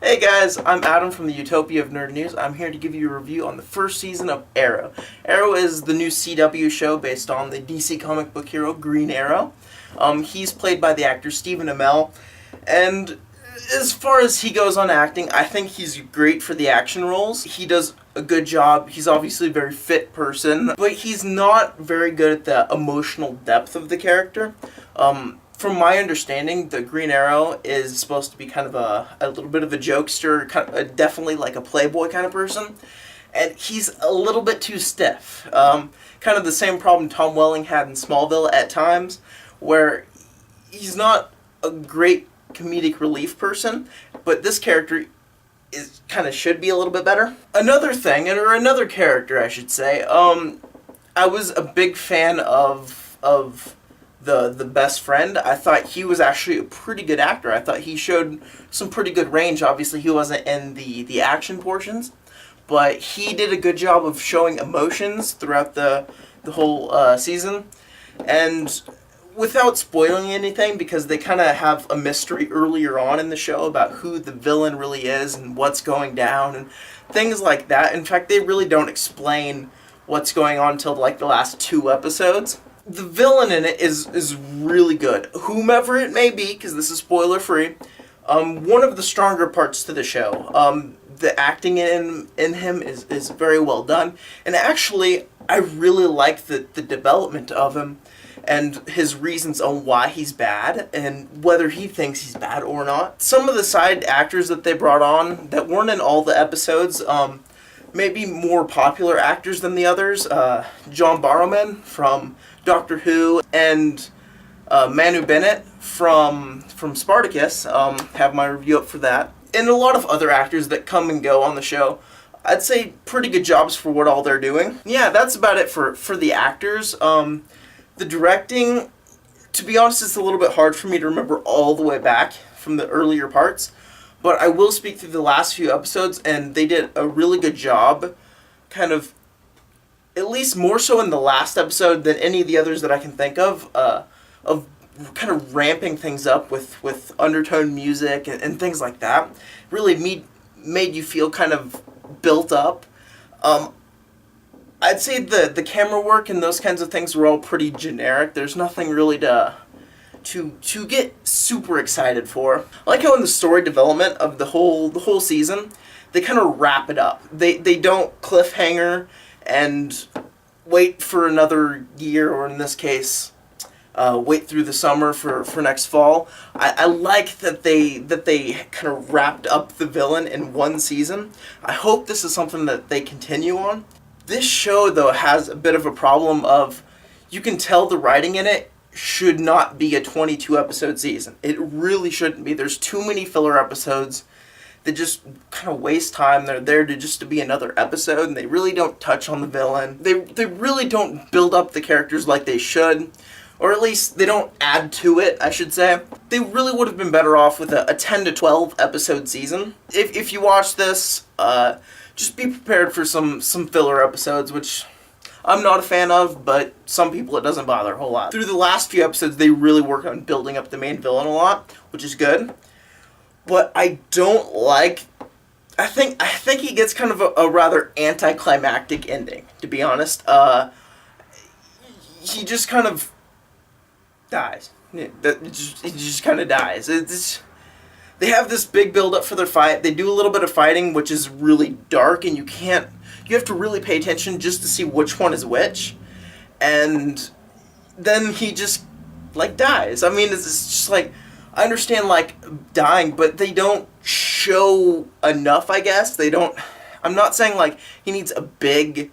Hey guys, I'm Adam from the Utopia of Nerd News. I'm here to give you a review on the first season of Arrow. Arrow is the new CW show based on the DC comic book hero Green Arrow. He's played by the actor Stephen Amell, and as far as he goes on acting, I think he's great for the action roles. He does a good job. He's obviously a very fit person, but he's not very good at the emotional depth of the character. From my understanding, the Green Arrow is supposed to be kind of a little bit of a jokester, definitely like a playboy kind of person, and he's a little bit too stiff. Kind of the same problem Tom Welling had in Smallville at times, where he's not a great comedic relief person, but this character is kind of should be a little bit better. Another thing, or another character, I should say. I was a big fan of the best friend. I thought he was actually a pretty good actor. I thought he showed some pretty good range. Obviously, he wasn't in the action portions, but he did a good job of showing emotions throughout the whole season. And without spoiling anything, because they kind of have a mystery earlier on in the show about who the villain really is and what's going down and things like that. In fact, they really don't explain what's going on until like the last 2 episodes. The villain in it is really good, whomever it may be, because this is spoiler free. One of the stronger parts to the show. The acting in him is very well done, and actually I really like the development of him and his reasons on why he's bad and whether he thinks he's bad or not. Some of the side actors that they brought on that weren't in all the episodes, maybe more popular actors than the others. John Barrowman from Doctor Who and Manu Bennett from Spartacus. Have my review up for that. And a lot of other actors that come and go on the show. I'd say pretty good jobs for what all they're doing. Yeah, that's about it for the actors. The directing, to be honest, it's a little bit hard for me to remember all the way back from the earlier parts. But I will speak through the last few episodes, and they did a really good job, kind of, at least more so in the last episode than any of the others that I can think of kind of ramping things up with undertone music and things like that. Really made you feel kind of built up. I'd say the camera work and those kinds of things were all pretty generic. There's nothing really to get super excited for. I like how in the story development of the whole season, they kind of wrap it up. They don't cliffhanger and wait for another year, or in this case, wait through the summer for next fall. I like that they kind of wrapped up the villain in one season. I hope this is something that they continue on. This show, though, has a bit of a problem of, you can tell the writing in it should not be a 22-episode season. It really shouldn't be. There's too many filler episodes that just kind of waste time. They're there to be another episode, and they really don't touch on the villain. They really don't build up the characters like they should, or at least they don't add to it, I should say. They really would have been better off with a 10 to 12 episode season. If you watch this, just be prepared for some filler episodes, which I'm not a fan of, but some people it doesn't bother a whole lot. Through the last few episodes, they really work on building up the main villain a lot, which is good. But I don't like... I think he gets kind of a rather anticlimactic ending, to be honest. He just kind of dies. He just kind of dies. They have this big build-up for their fight. They do a little bit of fighting, which is really dark, and you have to really pay attention just to see which one is which. And then he just, like, dies. I mean, it's just like, I understand, like, dying, but they don't show enough, I guess. I'm not saying, like, he needs a big,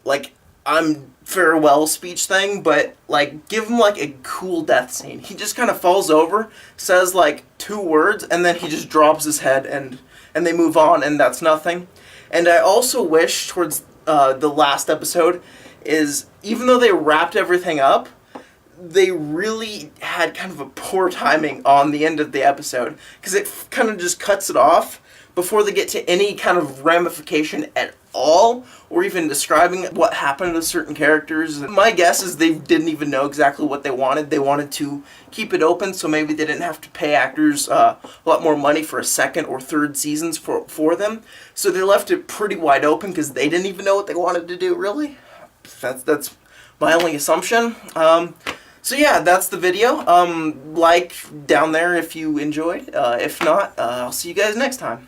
like, I'm farewell speech thing, but, like, give him, like, a cool death scene. He just kind of falls over, says, like, 2 words, and then he just drops his head, and they move on, and that's nothing. And I also wish towards the last episode is, even though they wrapped everything up, they really had kind of a poor timing on the end of the episode, because it kind of just cuts it off before they get to any kind of ramification at all, or even describing what happened to certain characters. My guess is they didn't even know exactly what they wanted. They wanted to keep it open, so maybe they didn't have to pay actors a lot more money for a second or third seasons for them. So they left it pretty wide open because they didn't even know what they wanted to do, really. That's my only assumption. So yeah, that's the video. Like down there if you enjoyed. If not, I'll see you guys next time.